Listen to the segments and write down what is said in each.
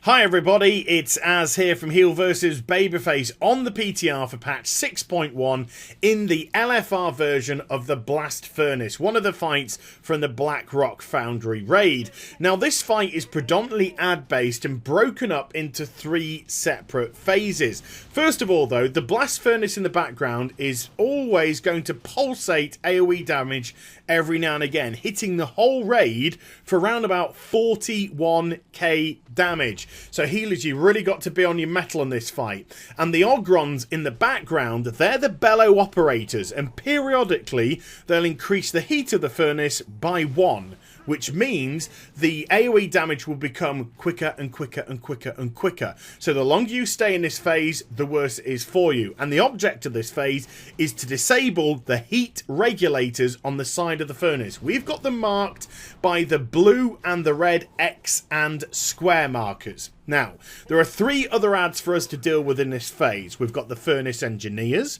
Hi everybody, it's Az here from HeelvsBabyface on the PTR for patch 6.1 in the LFR version of the Blast Furnace, one of the fights from the Blackrock Foundry raid. Now this fight is predominantly ad based and broken up into 3 separate phases. First of all though, the Blast Furnace in the background is always going to pulsate AoE damage every now and again, hitting the whole raid for around about 41k damage. So healers, you really got to be on your mettle on this fight. And the Ogrons in the background, they're the bellow operators, and periodically they'll increase the heat of the furnace by 1, which means the AoE damage will become quicker and quicker and quicker and quicker. So the longer you stay in this phase, the worse it is for you. And the object of this phase is to disable the heat regulators on the side of the furnace. We've got them marked by the blue and the red X and square markers. Now, there are 3 other ads for us to deal with in this phase. We've got the Furnace Engineers.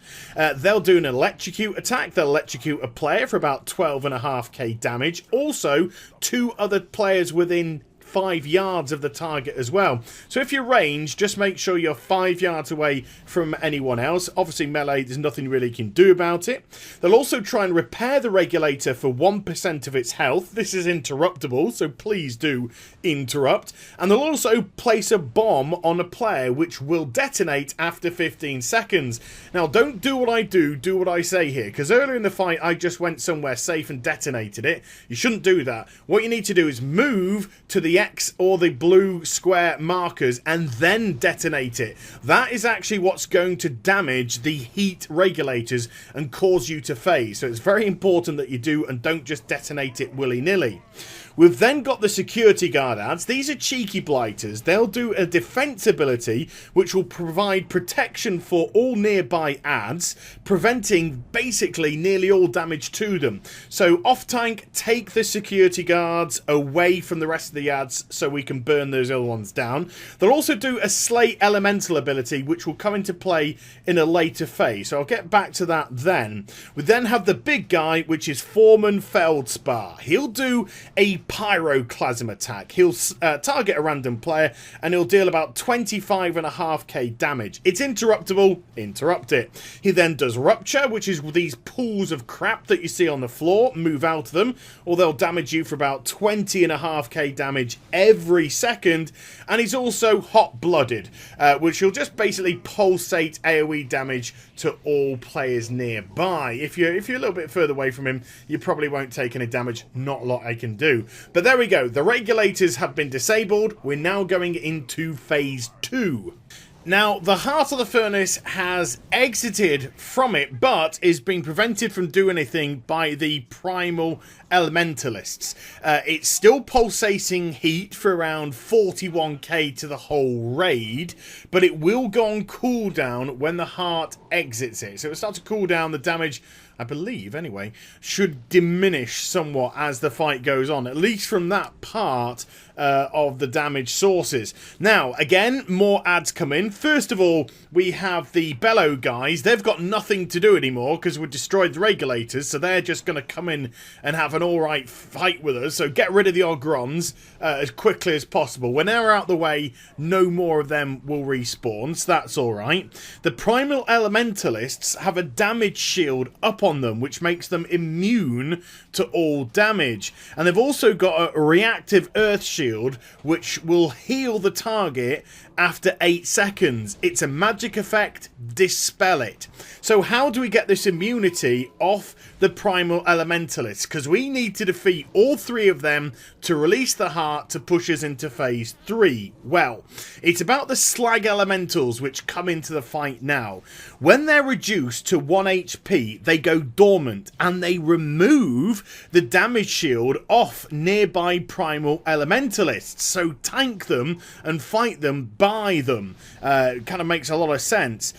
They'll do an electrocute attack. They'll electrocute a player for about 12.5k damage. Also, 2 other players within 5 yards of the target as well. So if you're ranged, just make sure you're 5 yards away from anyone else. Obviously melee, there's nothing really you can do about it. They'll also try and repair the regulator for 1% of its health. This is interruptible, so please do interrupt. And they'll also place a bomb on a player which will detonate after 15 seconds. Now don't do what I do what I say here, because earlier in the fight I just went somewhere safe and detonated it. You shouldn't do that. What you need to do is move to the X or the blue square markers and then detonate it. That is actually what's going to damage the heat regulators and cause you to phase. So it's very important that you do and don't just detonate it willy-nilly. We've then got the security guard ads. These are cheeky blighters. They'll do a defense ability which will provide protection for all nearby ads, preventing basically nearly all damage to them. So off tank, take the security guards away from the rest of the ads so we can burn those other ones down. They'll also do a slay elemental ability which will come into play in a later phase. So I'll get back to that then. We then have the big guy, which is Foreman Feldspar. He'll do a pyroclasm attack. He'll target a random player and he'll deal about 25.5k damage. It's interruptible, interrupt it. He then does rupture, which is these pools of crap that you see on the floor. Move out of them, or they'll damage you for about 20.5k damage every second. And he's also hot-blooded, which will just basically pulsate AoE damage to all players nearby. If you're a little bit further away from him, you probably won't take any damage. Not a lot I can do. But there we go. The regulators have been disabled. We're now going into phase 2. Now, the heart of the furnace has exited from it, but is being prevented from doing anything by the primal elementalists. It's still pulsating heat for around 41k to the whole raid, but it will go on cooldown when the heart exits it. So it'll start to cool down. The damage, I believe anyway, should diminish somewhat as the fight goes on, at least from that part of the damage sources. Now, again, more ads come in. First of all, we have the bellow guys. They've got nothing to do anymore because we've destroyed the regulators, so they're just going to come in and have an alright fight with us. So get rid of the Ogrons as quickly as possible. When they're out the way, no more of them will respawn, so that's alright. The primal elementalists have a damage shield up on them, which makes them immune to all damage. And they've also got a reactive earth shield, which will heal the target after 8 seconds. It's a magic effect. Dispel it. So how do we get this immunity off the primal elementalists? Because we need to defeat all 3 of them to release the heart to push us into phase 3. Well, it's about the slag elementals which come into the fight now. When they're reduced to 1 HP, they go dormant and they remove the damage shield off nearby primal elementalists. So tank them and fight them by them. Kind of makes a lot of sense.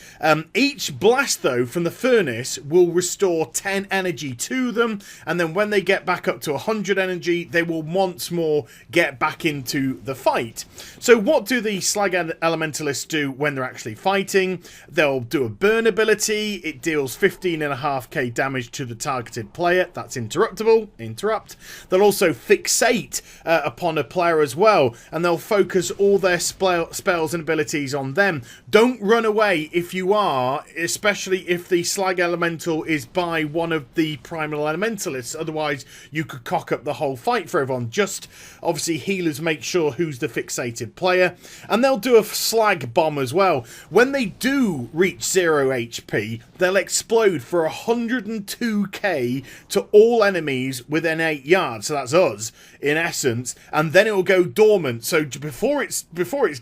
Each blast though from the furnace will restore 10 energy to them, and then when they get back up to 100 energy, they will once more get back into the fight. So what do the slag elementalists do when they're actually fighting? They'll do a burn ability. It deals 15.5k damage to the targeted player. That's interruptible. Interrupt. They'll also fixate upon a player player as well, and they'll focus all their spells and abilities on them. Don't run away if you are, especially if the Slag Elemental is by one of the Primal Elementalists, otherwise you could cock up the whole fight for everyone. Just obviously healers make sure who's the fixated player, and they'll do a Slag Bomb as well. When they do reach 0 HP, they'll explode for 102k to all enemies within 8 yards, so that's us in essence, and then it will go dormant. So before it's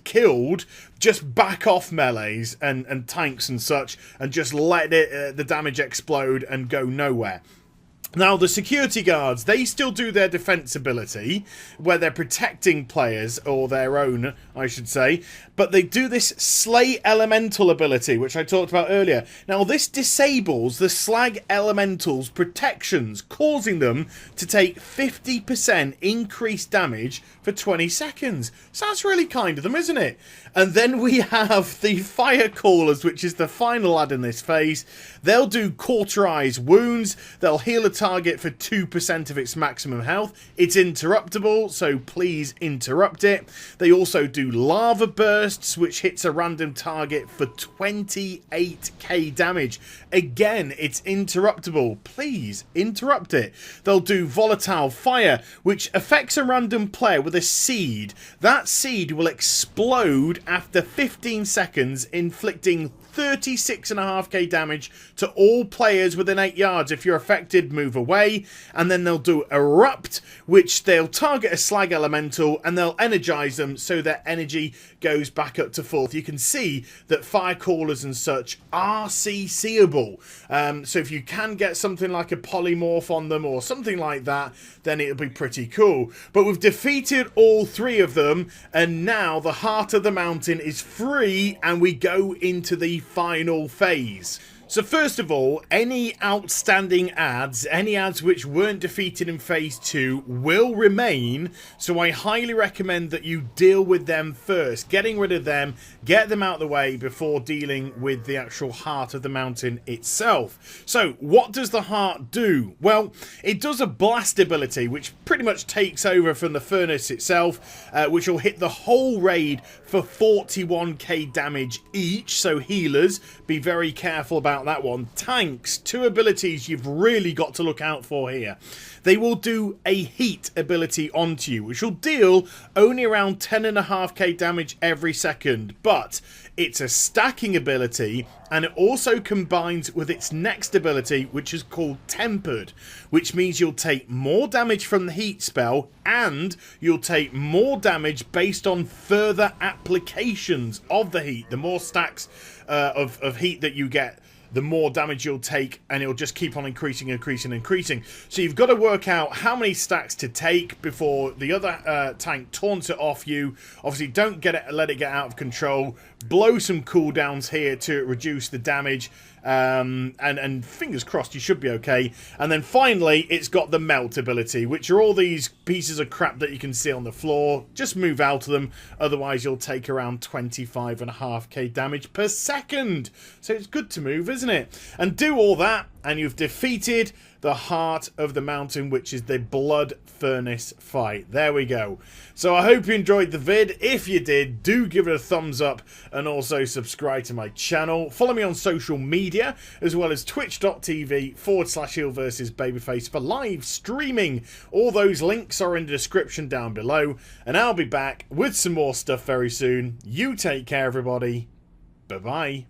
killed, just back off melees and tanks and such, and just let the damage explode and go nowhere. Now, the security guards, they still do their defense ability, where they're protecting players, or their own, I should say, but they do this Slay Elemental ability, which I talked about earlier. Now, this disables the Slag Elemental's protections, causing them to take 50% increased damage for 20 seconds. So that's really kind of them, isn't it? And then we have the Fire Callers, which is the final ad in this phase. They'll do Cauterize Wounds. They'll heal a target for 2% of its maximum health. It's interruptible, so please interrupt it. They also do Lava Bursts, which hits a random target for 28k damage. Again, it's interruptible. Please interrupt it. They'll do Volatile Fire, which affects a random player with a seed. That seed will explode after 15 seconds, inflicting 36.5k damage to all players within 8 yards. If you're affected, move away. And then they'll do Erupt, which they'll target a Slag Elemental and they'll energize them so their energy goes back up to full. You can see that Fire Callers and such are CCable. So if you can get something like a Polymorph on them or something like that, then it'll be pretty cool. But we've defeated all 3 of them, and now the Heart of the Mountain is free and we go into the final phase. So first of all, any outstanding ads, any ads which weren't defeated in Phase 2 will remain, so I highly recommend that you deal with them first. Getting rid of them, get them out of the way before dealing with the actual Heart of the Mountain itself. So what does the Heart do? Well, it does a Blast ability, which pretty much takes over from the Furnace itself, which will hit the whole raid for 41k damage each, so healers, be very careful about that one. Tanks, 2 abilities you've really got to look out for here. They will do a heat ability onto you, which will deal only around 10.5k damage every second, but it's a stacking ability, and it also combines with its next ability, which is called Tempered, which means you'll take more damage from the heat spell, and you'll take more damage based on further applications of the heat. The more stacks of heat that you get, the more damage you'll take, and it'll just keep on increasing. So you've got to work out how many stacks to take before the other tank taunts it off you. Obviously, don't let it get out of control. Blow some cooldowns here to reduce the damage. And fingers crossed you should be okay. And then finally, it's got the Melt ability, which are all these pieces of crap that you can see on the floor. Just move out of them, otherwise you'll take around 25.5k damage per second. So it's good to move, isn't it? And do all that, and you've defeated the Heart of the Mountain, which is the Blood Furnace fight. There we go. So I hope you enjoyed the vid. If you did, do give it a thumbs up and also subscribe to my channel. Follow me on social media as well as twitch.tv/HeelvsBabyface for live streaming. All those links are in the description down below, and I'll be back with some more stuff very soon. You take care, everybody. Bye-bye.